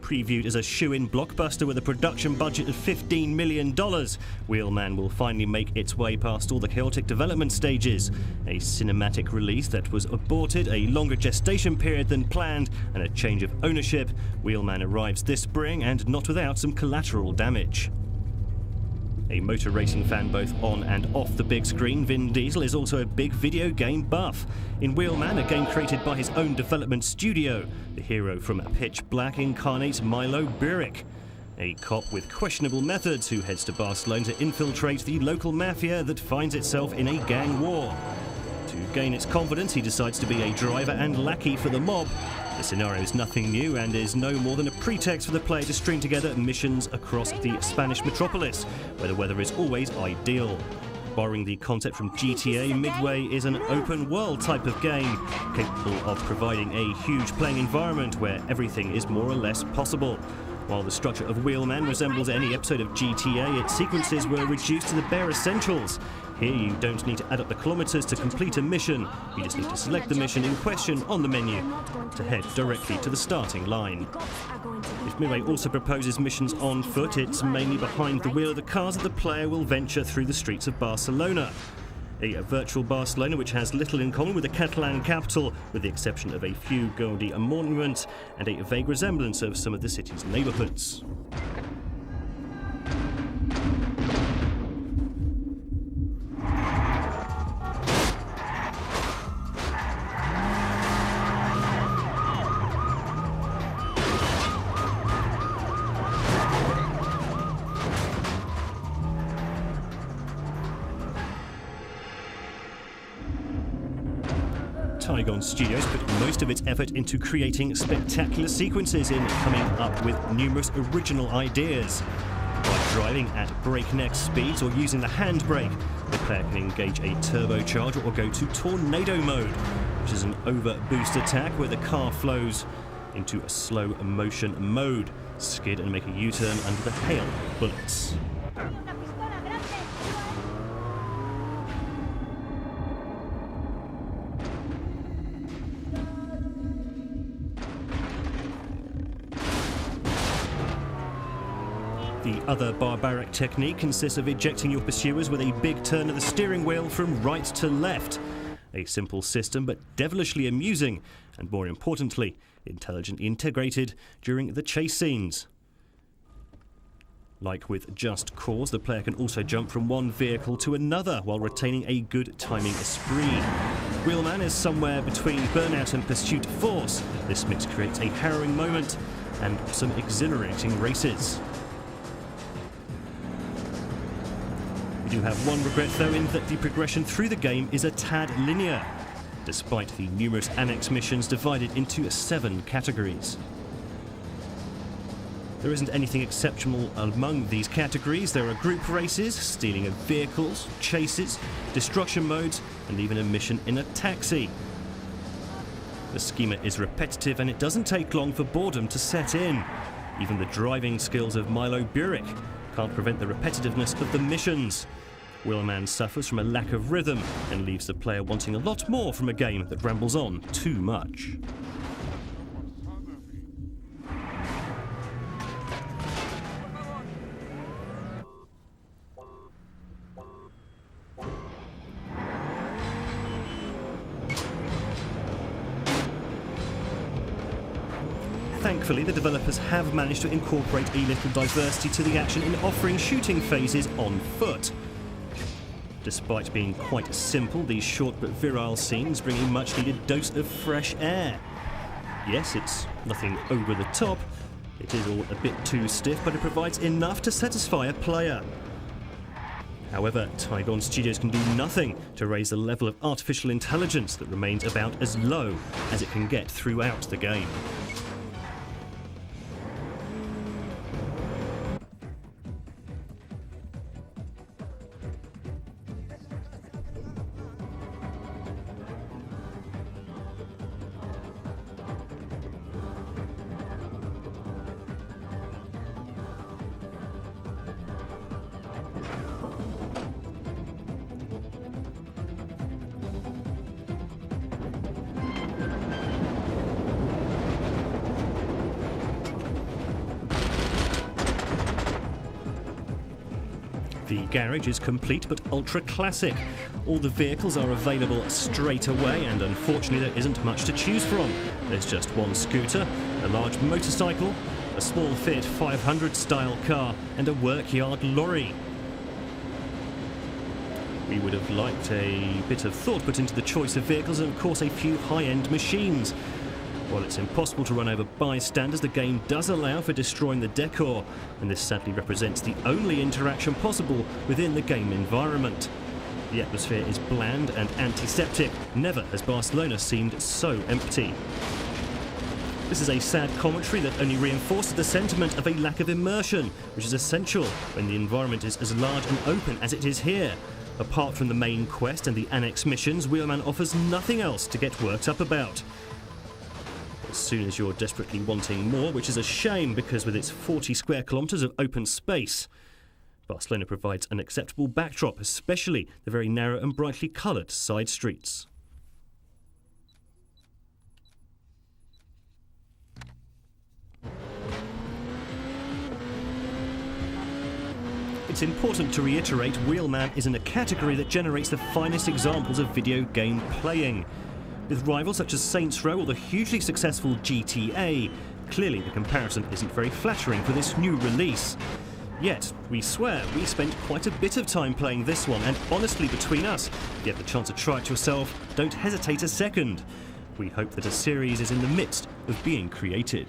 Previewed as a shoe-in blockbuster with a production budget of $15 million, Wheelman will finally make its way past all the chaotic development stages. A cinematic release that was aborted, a longer gestation period than planned, and a change of ownership, Wheelman arrives this spring and not without some collateral damage. A motor racing fan both on and off the big screen, Vin Diesel is also a big video game buff. In Wheelman, a game created by his own development studio, the hero from Pitch Black incarnates Milo Burick, a cop with questionable methods who heads to Barcelona to infiltrate the local mafia that finds itself in a gang war. To gain its confidence, he decides to be a driver and lackey for the mob. The scenario is nothing new and is no more than a pretext for the player to string together missions across the Spanish metropolis, where the weather is always ideal. Borrowing the concept from GTA, Midway is an open-world type of game, capable of providing a huge playing environment where everything is more or less possible. While the structure of Wheelman resembles any episode of GTA, its sequences were reduced to the bare essentials. Here you don't need to add up the kilometers to complete a mission, you just need to select the mission in question on the menu to head directly to the starting line. If Midway also proposes missions on foot, it's mainly behind the wheel of the cars that the player will venture through the streets of Barcelona. A virtual Barcelona which has little in common with the Catalan capital, with the exception of a few gaudy monuments and a vague resemblance of some of the city's neighbourhoods. Tygon Studios put most of its effort into creating spectacular sequences in coming up with numerous original ideas. By driving at breakneck speeds or using the handbrake, the player can engage a turbocharger or go to tornado mode, which is an over-boost attack where the car flows into a slow motion mode, skid and make a U-turn under the hail of bullets. The other barbaric technique consists of ejecting your pursuers with a big turn of the steering wheel from right to left. A simple system, but devilishly amusing, and more importantly, intelligently integrated during the chase scenes. Like with Just Cause, the player can also jump from one vehicle to another while retaining a good timing spree. Wheelman is somewhere between Burnout and Pursuit Force. This mix creates a harrowing moment and some exhilarating races. We do have one regret though, in that the progression through the game is a tad linear, despite the numerous annex missions divided into 7 categories. There isn't anything exceptional among these categories. There are group races, stealing of vehicles, chases, destruction modes, and even a mission in a taxi. The schema is repetitive and it doesn't take long for boredom to set in. Even the driving skills of Milo Burick can't prevent the repetitiveness of the missions. Wheelman suffers from a lack of rhythm and leaves the player wanting a lot more from a game that rambles on too much. Thankfully, the developers have managed to incorporate a little diversity to the action in offering shooting phases on foot. Despite being quite simple, these short but virile scenes bring a much-needed dose of fresh air. Yes, it's nothing over the top, it is all a bit too stiff, but it provides enough to satisfy a player. However, Tygon Studios can do nothing to raise the level of artificial intelligence that remains about as low as it can get throughout the game. The garage is complete but ultra classic. All the vehicles are available straight away, and unfortunately there isn't much to choose from. There's just one scooter, a large motorcycle, a small Fiat 500 style car, and a workyard lorry. We would have liked a bit of thought put into the choice of vehicles and of course a few high-end machines. While it's impossible to run over bystanders, the game does allow for destroying the decor, and this sadly represents the only interaction possible within the game environment. The atmosphere is bland and antiseptic. Never has Barcelona seemed so empty. This is a sad commentary that only reinforces the sentiment of a lack of immersion, which is essential when the environment is as large and open as it is here. Apart from the main quest and the annex missions, Wheelman offers nothing else to get worked up about. As soon as you're desperately wanting more, which is a shame because with its 40 square kilometres of open space, Barcelona provides an acceptable backdrop, especially the very narrow and brightly coloured side streets. It's important to reiterate Wheelman is in a category that generates the finest examples of video game playing. With rivals such as Saints Row or the hugely successful GTA, clearly the comparison isn't very flattering for this new release. Yet, we swear we spent quite a bit of time playing this one, and honestly between us, if you have the chance to try it yourself, don't hesitate a second. We hope that a series is in the midst of being created.